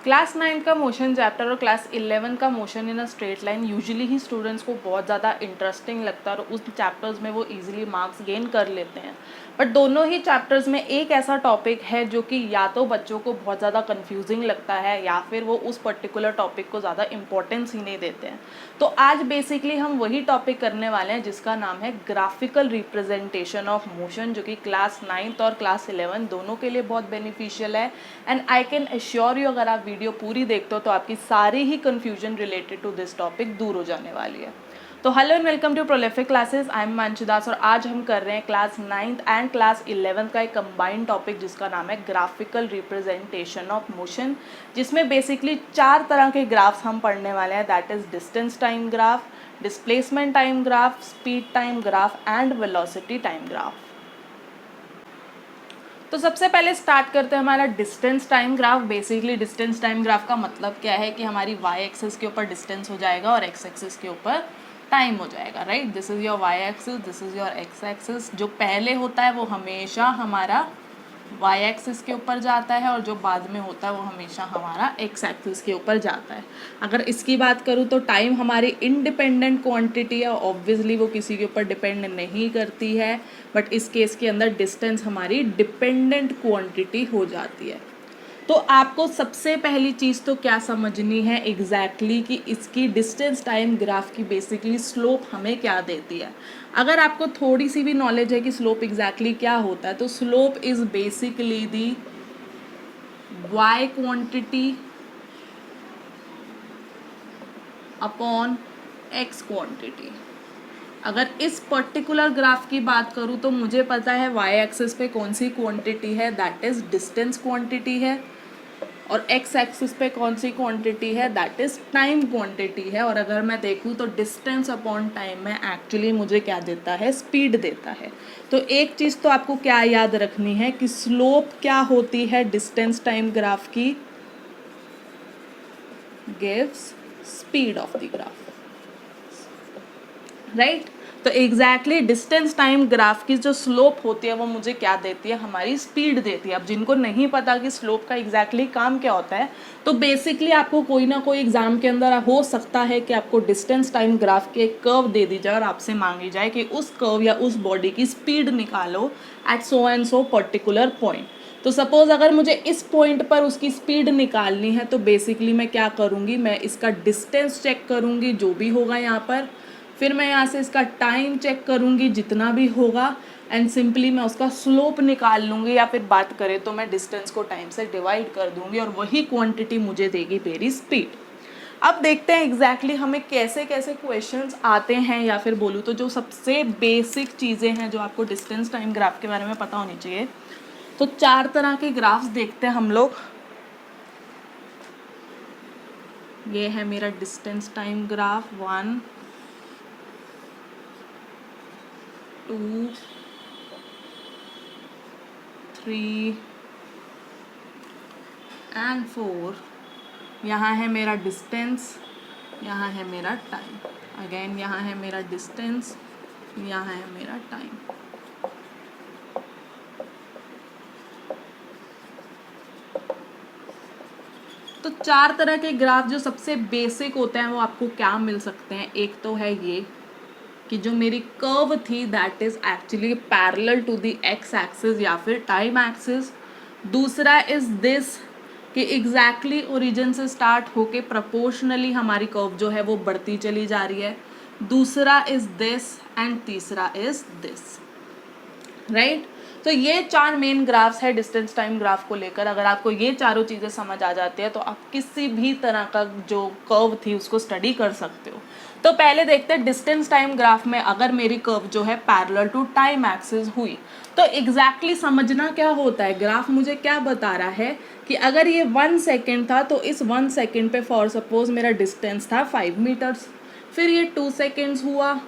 Class 9 का motion chapter और class 11 का motion in a straight line usually he students को बहुत ज़्यादा इंटरेस्टिंग लगता है और उस चैप्टर्स में वो इजीली मार्क्स गेन कर लेते हैं। बट दोनों ही चैप्टर्स में एक ऐसा टॉपिक है जो कि या तो बच्चों को बहुत ज़्यादा कंफ्यूजिंग लगता है या फिर वो उस पर्टिकुलर टॉपिक को ज़्यादा इंपॉर्टेंस ही नहीं देते हैं। तो आज बेसिकली हम वही टॉपिक करने वाले हैं जिसका नाम है ग्राफिकल रिप्रेजेंटेशन ऑफ मोशन, जो कि क्लास 9 और क्लास 11 दोनों के लिए बहुत बेनिफिशियल है। And I can assure you, अगर आप वीडियो पूरी देखते हो तो आपकी सारी ही confusion related to this topic दूर हो जाने वाली है। तो hello and welcome to prolific classes, I am Mansi Das और आज हम कर रहे हैं class 9th and class 11th का एक कंबाइंड टॉपिक जिसका नाम है ग्राफिकल रिप्रेजेंटेशन ऑफ मोशन, जिसमें बेसिकली 4 तरह के ग्राफ्स हम पढ़ने वाले हैं। That is distance time graph, displacement time graph, speed time graph and velocity time graph. तो सबसे पहले स्टार्ट करते हैं हमारा distance time graph. Basically distance time graph का मतलब क्या है कि हमारी वाई एक्सिस के ऊपर डिस्टेंस हो जाएगा और एक्स एक्सिस के ऊपर टाइम हो जाएगा, right. This is your Y axis, this is your X axis. जो पहले होता है वो हमेशा हमारा वाई एक्सिस के ऊपर जाता है और जो बाद में होता है वो हमेशा हमारा एक्स एक्सिस के ऊपर जाता है। अगर इसकी बात करूँ तो टाइम हमारी इंडिपेंडेंट क्वांटिटी है, ऑब्वियसली वो किसी के ऊपर डिपेंड नहीं करती है। बट इस केस के अंदर डिस्टेंस हमारी डिपेंडेंट क्वांटिटी हो जाती है। तो आपको सबसे पहली चीज़ तो क्या समझनी है एग्जैक्टली कि इसकी डिस्टेंस टाइम ग्राफ की बेसिकली स्लोप हमें क्या देती है। अगर आपको थोड़ी सी भी नॉलेज है कि स्लोप एग्जैक्टली क्या होता है, तो slope is basically the Y quantity upon X quantity. अगर इस पर्टिकुलर ग्राफ की बात करूँ तो मुझे पता है वाई एक्सिस पे कौन सी क्वांटिटी है, दैट इज डिस्टेंस क्वांटिटी है, और एक्स एक्सिस पे कौन सी क्वांटिटी है, दैट इज टाइम क्वांटिटी है। और अगर मैं देखूँ तो डिस्टेंस अपॉन टाइम में एक्चुअली मुझे क्या देता है, स्पीड देता है। तो एक चीज़ तो आपको क्या याद रखनी है कि स्लोप क्या होती है डिस्टेंस टाइम ग्राफ की, gives speed of the graph, right. तो एग्जैक्टली डिस्टेंस टाइम ग्राफ की जो स्लोप होती है वो मुझे क्या देती है, हमारी स्पीड देती है। अब जिनको नहीं पता कि स्लोप का एग्जैक्टली काम क्या होता है, तो बेसिकली आपको कोई ना कोई एग्जाम के अंदर हो सकता है कि आपको डिस्टेंस टाइम ग्राफ की एक कर्व दे दी जाए और आपसे मांगी जाए कि उस कर्व या उस बॉडी की स्पीड निकालो at so and so particular point. तो सपोज अगर मुझे इस पॉइंट पर उसकी स्पीड निकालनी है तो बेसिकली मैं क्या करूँगी, मैं इसका डिस्टेंस चेक करूँगी जो भी होगा यहाँ पर, फिर मैं यहाँ से इसका टाइम चेक करूँगी जितना भी होगा, एंड सिंपली मैं उसका स्लोप निकाल लूँगी, या फिर बात करें तो मैं डिस्टेंस को टाइम से डिवाइड कर दूँगी और वही क्वांटिटी मुझे देगी मेरी स्पीड। अब देखते हैं एग्जैक्टली हमें कैसे कैसे क्वेश्चंस आते हैं, या फिर बोलूँ तो जो सबसे बेसिक चीज़ें हैं जो आपको डिस्टेंस टाइम ग्राफ के बारे में पता होनी चाहिए। तो 4 तरह के ग्राफ्स देखते हैं हम लोग। ये है मेरा डिस्टेंस टाइम ग्राफ 1, 2, 3 एंड 4। यहाँ है मेरा डिस्टेंस, यहाँ है मेरा टाइम, अगेन यहाँ है मेरा डिस्टेंस, यहाँ है मेरा टाइम। तो 4 तरह के ग्राफ जो सबसे बेसिक होते हैं वो आपको क्या मिल सकते हैं। एक तो है ये कि जो मेरी कर्व थी that is actually parallel to the X axis या फिर टाइम एक्सिस। दूसरा इज दिस कि एग्जैक्टली ओरिजिन से स्टार्ट होके प्रोपोर्शनली हमारी कर्व जो है वो बढ़ती चली जा रही है। दूसरा इज दिस एंड तीसरा इज दिस, राइट। तो ये 4 मेन ग्राफ्स है डिस्टेंस टाइम ग्राफ को लेकर। अगर आपको ये चारों चीज़ें समझ आ जाती है तो आप किसी भी तरह का जो कर्व थी उसको स्टडी कर सकते हो। तो पहले देखते हैं डिस्टेंस टाइम ग्राफ में अगर मेरी कर्व जो है पैरेलल टू टाइम एक्सिस हुई तो एग्जैक्टली समझना क्या होता है। ग्राफ मुझे क्या बता रहा है कि अगर ये 1 सेकेंड था तो इस 1 सेकेंड पे फॉर सपोज मेरा डिस्टेंस था 5 मीटर्स, फिर ये 2 सेकेंड्स हुआ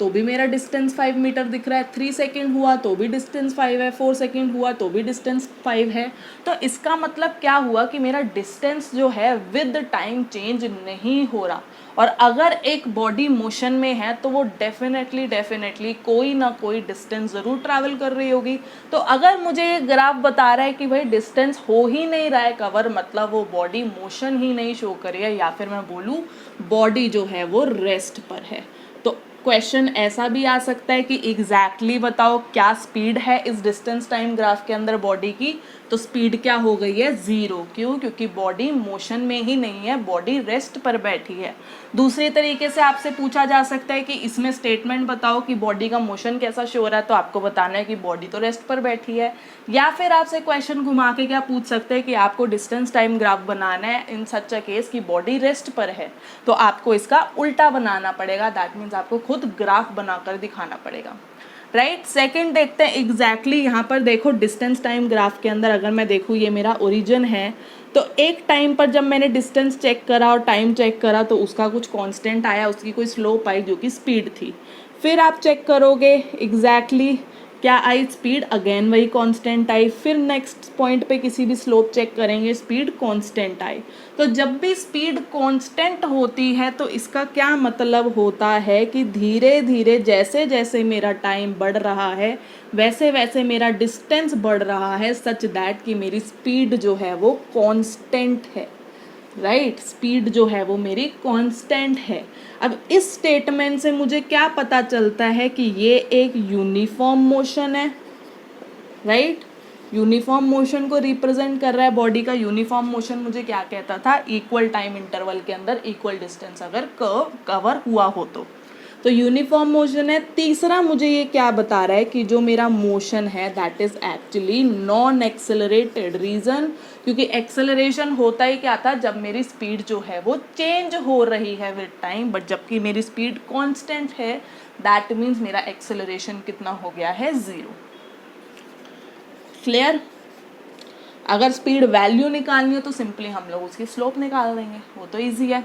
तो भी मेरा डिस्टेंस 5 मीटर दिख रहा है, 3 सेकेंड हुआ तो भी डिस्टेंस 5 है, 4 सेकेंड हुआ तो भी डिस्टेंस 5 है। तो इसका मतलब क्या हुआ कि मेरा डिस्टेंस जो है विद टाइम चेंज नहीं हो रहा। और अगर एक बॉडी मोशन में है तो वो डेफिनेटली कोई ना कोई डिस्टेंस ज़रूर ट्रैवल कर रही होगी। तो अगर मुझे ये ग्राफ बता रहा है कि भाई डिस्टेंस हो ही नहीं रहा है कवर, मतलब वो बॉडी मोशन ही नहीं शो कर रही है, या फिर मैं बोलूँ बॉडी जो है वो रेस्ट पर है। तो क्वेश्चन ऐसा भी आ सकता है कि एग्जैक्टली बताओ क्या स्पीड है इस डिस्टेंस टाइम ग्राफ के अंदर बॉडी की। तो स्पीड क्या हो गई है, 0। क्यों? क्योंकि बॉडी मोशन में ही नहीं है, बॉडी रेस्ट पर बैठी है। दूसरे तरीके से आपसे पूछा जा सकता है कि इसमें स्टेटमेंट बताओ कि बॉडी का मोशन कैसा शो हो रहा है, तो आपको बताना है कि बॉडी तो रेस्ट पर बैठी है। या फिर आपसे क्वेश्चन घुमा के क्या पूछ सकते हैं कि आपको डिस्टेंस टाइम ग्राफ बनाना है इन सच अ केस कि बॉडी रेस्ट पर है, तो आपको इसका उल्टा बनाना पड़ेगा। दैट मीन्स आपको खुद ग्राफ बनाकर दिखाना पड़ेगा, राइट। सेकंड देखते हैं एग्जैक्टली यहाँ पर देखो डिस्टेंस टाइम ग्राफ के अंदर अगर मैं देखूँ ये मेरा ओरिजिन है, तो एक टाइम पर जब मैंने डिस्टेंस चेक करा और टाइम चेक करा तो उसका कुछ कांस्टेंट आया, उसकी कोई स्लोप आई जो कि स्पीड थी। फिर आप चेक करोगे एग्जैक्टली क्या आई स्पीड, अगेन वही कांस्टेंट आई। फिर नेक्स्ट पॉइंट पे किसी भी स्लोप चेक करेंगे, स्पीड कांस्टेंट आई। तो जब भी स्पीड कांस्टेंट होती है तो इसका क्या मतलब होता है कि धीरे धीरे जैसे जैसे मेरा टाइम बढ़ रहा है वैसे वैसे मेरा डिस्टेंस बढ़ रहा है, सच दैट कि मेरी स्पीड जो है वो कांस्टेंट है, राइट। स्पीड जो है वो मेरी कांस्टेंट है। अब इस स्टेटमेंट से मुझे क्या पता चलता है कि ये एक यूनिफॉर्म मोशन है, राइट। यूनिफॉर्म मोशन को रिप्रेजेंट कर रहा है बॉडी का। यूनिफॉर्म मोशन मुझे क्या कहता था, इक्वल टाइम इंटरवल के अंदर इक्वल डिस्टेंस अगर कवर हुआ हो तो यूनिफॉर्म मोशन है। तीसरा मुझे ये क्या बता रहा है कि जो मेरा मोशन है that is actually non accelerated. Reason, क्योंकि एक्सेलरेशन होता ही क्या था, जब मेरी स्पीड जो है वो चेंज हो रही है विद टाइम, बट जबकि मेरी स्पीड कांस्टेंट है दैट मीन्स मेरा एक्सेलरेशन कितना हो गया है, 0। क्लियर। अगर स्पीड वैल्यू निकालनी है तो सिंपली हम लोग उसकी स्लोप निकाल देंगे, वो तो इजी है।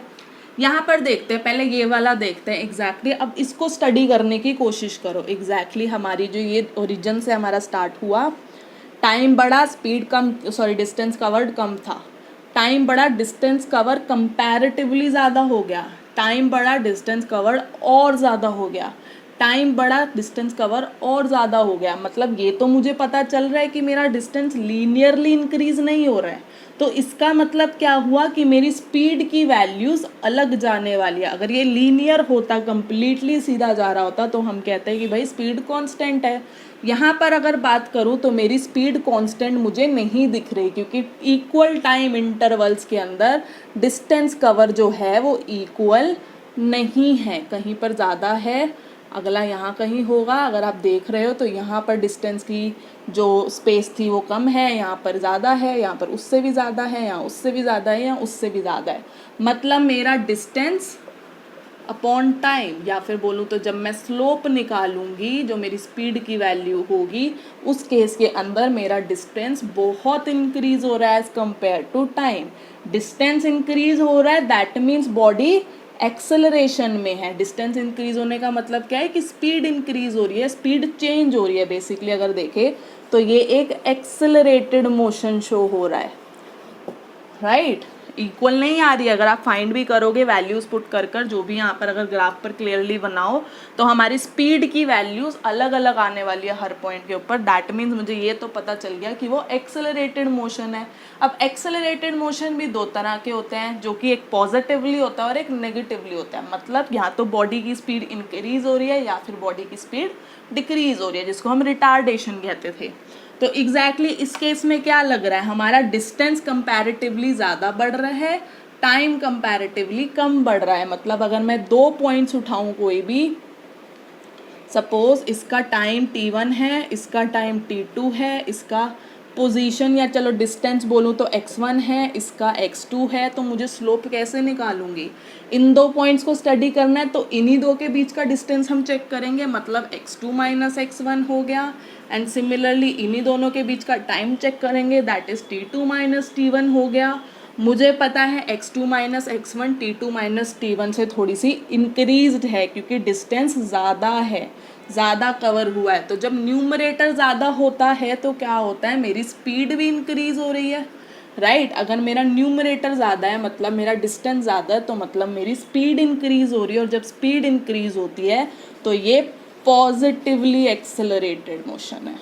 यहाँ पर देखते हैं, पहले ये वाला देखते हैं एग्जैक्टली। अब इसको स्टडी करने की कोशिश करो। एग्जैक्टली हमारी जो ये ओरिजिन से हमारा स्टार्ट हुआ, टाइम बढ़ा, स्पीड कम, सॉरी डिस्टेंस कवर्ड कम था। टाइम बढ़ा, डिस्टेंस कवर कंपैरेटिवली ज़्यादा हो गया। टाइम बढ़ा, डिस्टेंस कवर्ड और ज़्यादा हो गया। टाइम बढ़ा, डिस्टेंस कवर और ज़्यादा हो गया। मतलब ये तो मुझे पता चल रहा है कि मेरा डिस्टेंस लीनियरली इंक्रीज नहीं हो रहा है। तो इसका मतलब क्या हुआ कि मेरी स्पीड की वैल्यूज़ अलग जाने वाली है। अगर ये लीनियर होता, कंप्लीटली सीधा जा रहा होता, तो हम कहते हैं कि भाई स्पीड कांस्टेंट है। यहाँ पर अगर बात करूँ तो मेरी स्पीड कांस्टेंट मुझे नहीं दिख रही, क्योंकि इक्वल टाइम इंटरवल्स के अंदर डिस्टेंस कवर जो है वो इक्वल नहीं है, कहीं पर ज़्यादा है, अगला यहाँ कहीं होगा। अगर आप देख रहे हो तो यहाँ पर डिस्टेंस की जो स्पेस थी वो कम है, यहाँ पर ज़्यादा है, यहाँ पर उससे भी ज़्यादा है, यहाँ उससे भी ज़्यादा है, यहाँ उससे भी ज़्यादा है। मतलब मेरा डिस्टेंस अपॉन टाइम, या फिर बोलूँ तो जब मैं स्लोप निकालूंगी जो मेरी स्पीड की वैल्यू होगी, उस केस के अंदर मेरा डिस्टेंस बहुत इंक्रीज हो रहा है as compare to time. Distance increase हो रहा है दैट मीन्स बॉडी एक्सेलरेशन में है। डिस्टेंस इंक्रीज होने का मतलब क्या है कि स्पीड इंक्रीज हो रही है, स्पीड चेंज हो रही है। बेसिकली अगर देखें तो ये एक एक्सेलरेटेड मोशन शो हो रहा है, राइट। इक्वल नहीं आ रही है। अगर आप फाइंड भी करोगे वैल्यूज़ पुट कर कर, जो भी यहाँ पर अगर ग्राफ पर क्लियरली बनाओ तो हमारी स्पीड की वैल्यूज़ अलग अलग आने वाली है हर पॉइंट के ऊपर। दैट मीन्स मुझे ये तो पता चल गया कि वो एक्सेलरेटेड मोशन है। अब एक्सेलरेटेड मोशन भी दो तरह के होते हैं, जो कि एक पॉजिटिवली होता है और एक नेगेटिवली होता है। मतलब यहाँ तो बॉडी की स्पीड इंक्रीज हो रही है या फिर बॉडी की स्पीड डिक्रीज हो रही है, जिसको हम रिटार्डेशन कहते थे। तो एग्जैक्टली इस केस में क्या लग रहा है, हमारा डिस्टेंस कंपैरेटिवली ज़्यादा बढ़ रहा है, टाइम कंपैरेटिवली कम बढ़ रहा है। मतलब अगर मैं 2 पॉइंट्स उठाऊं कोई भी, सपोज इसका टाइम t1 है, इसका टाइम t2 है, इसका पोजीशन या चलो डिस्टेंस बोलूँ तो x1 है, इसका x2 है, तो मुझे स्लोप कैसे निकालूंगी। इन 2 पॉइंट्स को स्टडी करना है तो इन्हीं 2 के बीच का डिस्टेंस हम चेक करेंगे, मतलब x2 माइनस x1 हो गया। एंड सिमिलरली इन्हीं दोनों के बीच का टाइम चेक करेंगे, that is t2 minus t1 हो गया। मुझे पता है x2 minus x1 t2 minus t1 से थोड़ी सी इंक्रीज्ड है क्योंकि डिस्टेंस ज़्यादा है, ज़्यादा कवर हुआ है। तो जब न्यूमरेटर ज़्यादा होता है तो क्या होता है, मेरी स्पीड भी इंक्रीज हो रही है, राइट। अगर मेरा न्यूमरेटर ज़्यादा है मतलब मेरा डिस्टेंस ज़्यादा है, तो मतलब मेरी स्पीड इंक्रीज हो रही है, और जब स्पीड इंक्रीज होती है तो ये पॉजिटिवली एक्सेलरेटेड मोशन है।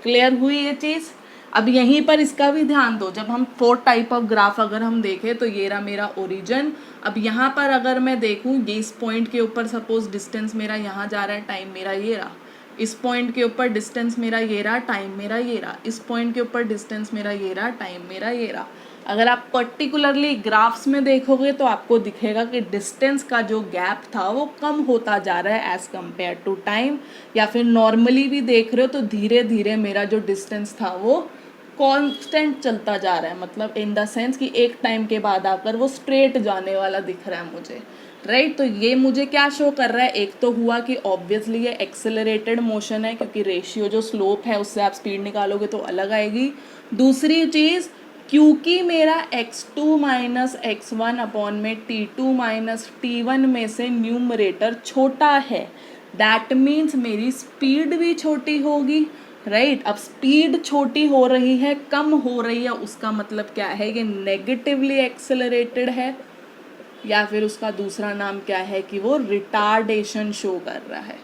क्लियर हुई ये चीज़। अब यहीं पर इसका भी ध्यान दो, जब हम 4 टाइप ऑफ ग्राफ अगर हम देखें तो ये रहा मेरा ओरिजिन। अब यहाँ पर अगर मैं देखूँ, ये इस पॉइंट के ऊपर सपोज डिस्टेंस मेरा यहाँ जा रहा है, टाइम मेरा ये रहा, इस पॉइंट के ऊपर डिस्टेंस मेरा ये रहा, टाइम मेरा ये रहा, इस पॉइंट के ऊपर डिस्टेंस मेरा ये रहा, टाइम मेरा ये रहा। अगर आप पर्टिकुलरली ग्राफ्स में देखोगे तो आपको दिखेगा कि डिस्टेंस का जो गैप था वो कम होता जा रहा है एज़ कम्पेयर टू टाइम, या फिर नॉर्मली भी देख रहे हो तो धीरे धीरे मेरा जो डिस्टेंस था वो कांस्टेंट चलता जा रहा है, मतलब इन द सेंस कि एक टाइम के बाद आकर वो स्ट्रेट जाने वाला दिख रहा है मुझे, राइट। तो ये मुझे क्या शो कर रहा है, एक तो हुआ कि ऑब्वियसली ये एक्सेलरेटेड मोशन है क्योंकि रेशियो जो स्लोप है उससे आप स्पीड निकालोगे तो अलग आएगी। दूसरी चीज़, क्योंकि मेरा x2 माइनस x1 अपॉन में t2 माइनस t1 में से न्यूमरेटर छोटा है, दैट मीन्स मेरी स्पीड भी छोटी होगी, राइट। अब स्पीड छोटी हो रही है, कम हो रही है, उसका मतलब क्या है, ये नेगेटिवली एक्सेलरेटेड है, या फिर उसका दूसरा नाम क्या है कि वो रिटार्डेशन शो कर रहा है।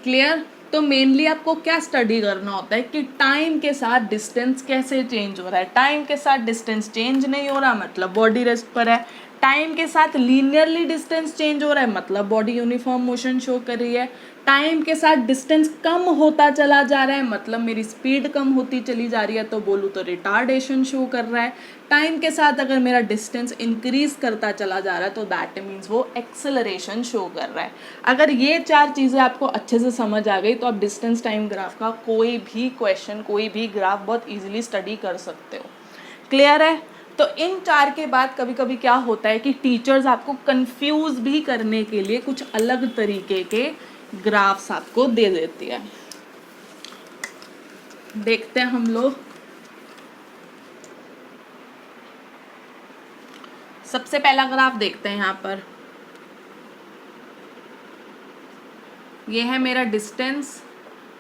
क्लियर। तो मेनली आपको क्या स्टडी करना होता है कि टाइम के साथ डिस्टेंस कैसे चेंज हो रहा है। टाइम के साथ डिस्टेंस चेंज नहीं हो रहा मतलब बॉडी रेस्ट पर है। टाइम के साथ लीनियरली डिस्टेंस चेंज हो रहा है मतलब बॉडी यूनिफॉर्म मोशन शो कर रही है। टाइम के साथ डिस्टेंस कम होता चला जा रहा है मतलब मेरी स्पीड कम होती चली जा रही है, तो बोलूँ तो रिटार्डेशन शो कर रहा है। टाइम के साथ अगर मेरा डिस्टेंस इंक्रीज करता चला जा रहा है तो दैट मीन्स वो एक्सेलरेशन शो कर रहा है। अगर ये 4 चीज़ें आपको अच्छे से समझ आ गई तो आप डिस्टेंस टाइम ग्राफ का कोई भी क्वेश्चन, कोई भी ग्राफ बहुत ईजिली स्टडी कर सकते हो। क्लियर है। तो इन 4 के बाद कभी कभी क्या होता है कि टीचर्स आपको कंफ्यूज भी करने के लिए कुछ अलग तरीके के ग्राफ्स आपको दे देती है। देखते हैं हम लोग। सबसे पहला ग्राफ देखते हैं। यहाँ पर ये है मेरा डिस्टेंस,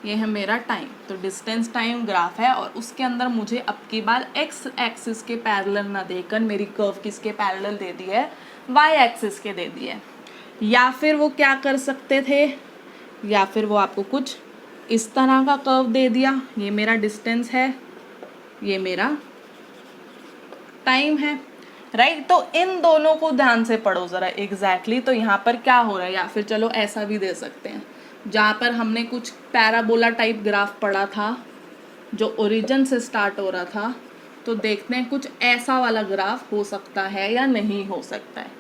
ये है मेरा टाइम। तो डिस्टेंस टाइम ग्राफ है और उसके अंदर मुझे अब की बार एक्स एक्सिस के पैरेलल ना देकर मेरी कर्व किसके पैरेलल दे दी है, वाई एक्सिस के दे दी है। या फिर वो क्या कर सकते थे, या फिर वो आपको कुछ इस तरह का कर्व दे दिया, ये मेरा डिस्टेंस है, ये मेरा टाइम है, राइट। तो इन दोनों को ध्यान से पढ़ो ज़रा एग्जैक्टली। तो यहाँ पर क्या हो रहा है, या फिर चलो ऐसा भी दे सकते हैं, जहाँ पर हमने कुछ पैराबोला टाइप ग्राफ पढ़ा था जो ओरिजिन से स्टार्ट हो रहा था, तो देखते हैं कुछ ऐसा वाला ग्राफ हो सकता है या नहीं हो सकता है,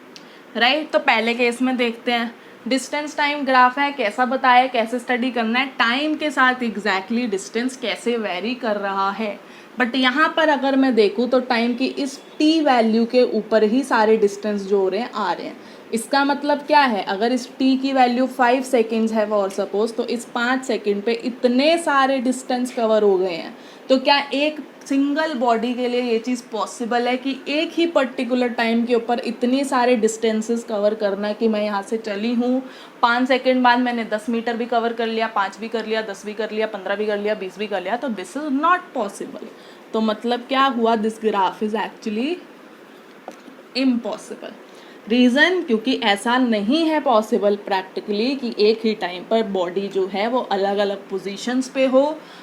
राइट। तो पहले केस में देखते हैं। डिस्टेंस टाइम ग्राफ है, कैसा बताया, कैसे स्टडी करना है, टाइम के साथ एग्जैक्टली डिस्टेंस कैसे वेरी कर रहा है। बट यहाँ पर अगर मैं देखूँ तो टाइम की इस t वैल्यू के ऊपर ही सारे डिस्टेंस जो हो रहे हैं आ रहे हैं। इसका मतलब क्या है, अगर इस t की वैल्यू 5 सेकेंड्स है और सपोज, तो इस 5 सेकेंड पे इतने सारे डिस्टेंस कवर हो गए हैं। तो क्या एक सिंगल बॉडी के लिए ये चीज़ पॉसिबल है कि एक ही पर्टिकुलर टाइम के ऊपर इतने सारे डिस्टेंसेस कवर करना, कि मैं यहाँ से चली हूँ 5 सेकेंड बाद मैंने 10 मीटर भी कवर कर लिया, 5 भी कर लिया, 10 भी कर लिया, 15 भी कर लिया, 20 भी कर लिया, तो दिस इज़ नॉट पॉसिबल। तो मतलब क्या हुआ, this graph is actually impossible. Reason, क्योंकि ऐसा नहीं है पॉसिबल प्रैक्टिकली कि एक ही टाइम पर बॉडी जो है वो अलग अलग पोजीशंस पे हो।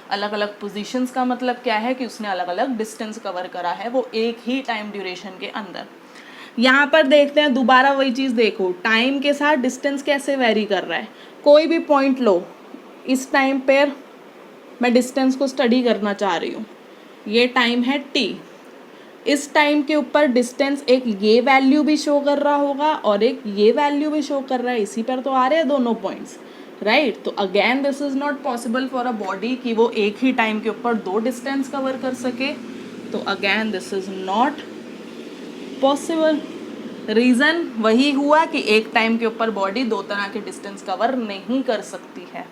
अलग अलग पोजीशंस का मतलब क्या है कि उसने अलग अलग डिस्टेंस कवर करा है वो एक ही टाइम ड्यूरेशन के अंदर। यहाँ पर देखते हैं दोबारा वही चीज़, देखो टाइम के साथ डिस्टेंस कैसे वेरी कर रहा है। कोई भी पॉइंट लो, इस टाइम पर मैं डिस्टेंस को स्टडी करना चाह रही हूँ, ये टाइम है t, इस टाइम के ऊपर डिस्टेंस एक ये वैल्यू भी शो कर रहा होगा और एक ये वैल्यू भी शो कर रहा है, इसी पर तो आ रहे हैं दोनों पॉइंट्स, राइट। तो again this is not possible for a body कि वो एक ही टाइम के ऊपर 2 डिस्टेंस कवर कर सके। तो again this is not possible. Reason वही हुआ कि एक टाइम के ऊपर बॉडी 2 तरह के डिस्टेंस कवर नहीं कर सकती है।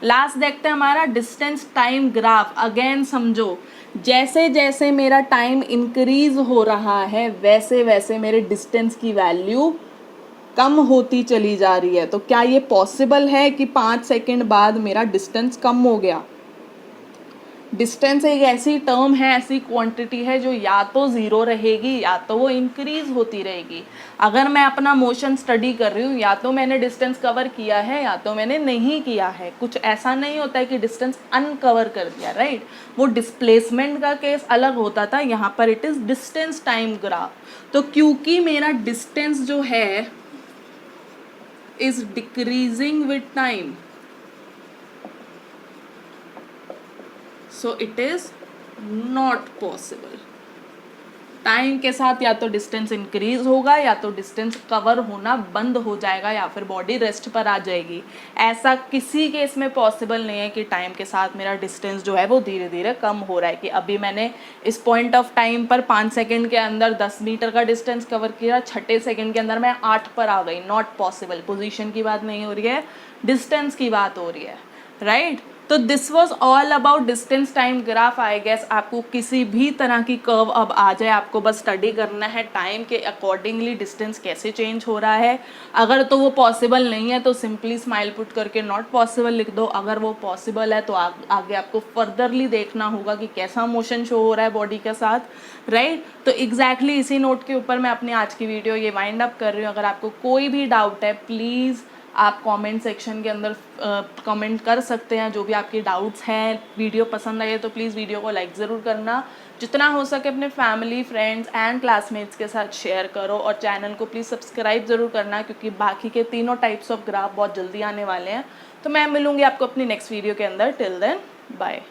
लास्ट देखते हैं हमारा डिस्टेंस टाइम ग्राफ। अगेन समझो, जैसे जैसे मेरा टाइम इंक्रीज हो रहा है वैसे वैसे मेरे डिस्टेंस की वैल्यू कम होती चली जा रही है। तो क्या ये पॉसिबल है कि 5 सेकंड बाद मेरा डिस्टेंस कम हो गया? डिस्टेंस एक ऐसी टर्म है, ऐसी क्वांटिटी है जो या तो ज़ीरो रहेगी या तो वो इंक्रीज होती रहेगी। अगर मैं अपना मोशन स्टडी कर रही हूँ, या तो मैंने डिस्टेंस कवर किया है या तो मैंने नहीं किया है। कुछ ऐसा नहीं होता है कि डिस्टेंस अनकवर कर दिया, राइट। वो डिस्प्लेसमेंट का केस अलग होता था, यहाँ पर it is distance time graph. तो क्योंकि मेरा डिस्टेंस जो है is decreasing with time, so it is not possible. Time के साथ या तो डिस्टेंस इंक्रीज होगा या तो डिस्टेंस कवर होना बंद हो जाएगा या फिर बॉडी रेस्ट पर आ जाएगी। ऐसा किसी केस में पॉसिबल नहीं है कि टाइम के साथ मेरा डिस्टेंस जो है वो धीरे धीरे कम हो रहा है, कि अभी मैंने इस पॉइंट ऑफ टाइम पर 5 सेकंड के अंदर 10 मीटर का डिस्टेंस कवर किया, छठे सेकंड के अंदर मैं 8 पर आ गई। Not possible. पोजीशन की बात नहीं हो रही है, डिस्टेंस की बात हो रही है, राइट। तो this was all about distance time graph. I guess आपको किसी भी तरह की कर्व अब आ जाए, आपको बस स्टडी करना है टाइम के अकॉर्डिंगली डिस्टेंस कैसे चेंज हो रहा है। अगर तो वो पॉसिबल नहीं है तो सिंपली स्माइल पुट करके नॉट पॉसिबल लिख दो। अगर वो पॉसिबल है तो आगे आपको फर्दरली देखना होगा कि कैसा मोशन शो हो रहा है बॉडी के साथ, राइट। तो एग्जैक्टली इसी नोट के ऊपर मैं अपनी आज की वीडियो ये वाइंड अप कर रही हूँ। अगर आपको कोई भी डाउट है प्लीज़ आप कमेंट सेक्शन के अंदर कमेंट कर सकते हैं, जो भी आपके डाउट्स हैं। वीडियो पसंद आई है तो प्लीज़ वीडियो को लाइक ज़रूर करना, जितना हो सके अपने फैमिली, फ्रेंड्स एंड क्लासमेट्स के साथ शेयर करो, और चैनल को प्लीज़ सब्सक्राइब ज़रूर करना, क्योंकि बाकी के तीनों टाइप्स ऑफ ग्राफ बहुत जल्दी आने वाले हैं। तो मैं मिलूँगी आपको अपनी नेक्स्ट वीडियो के अंदर। Till then bye.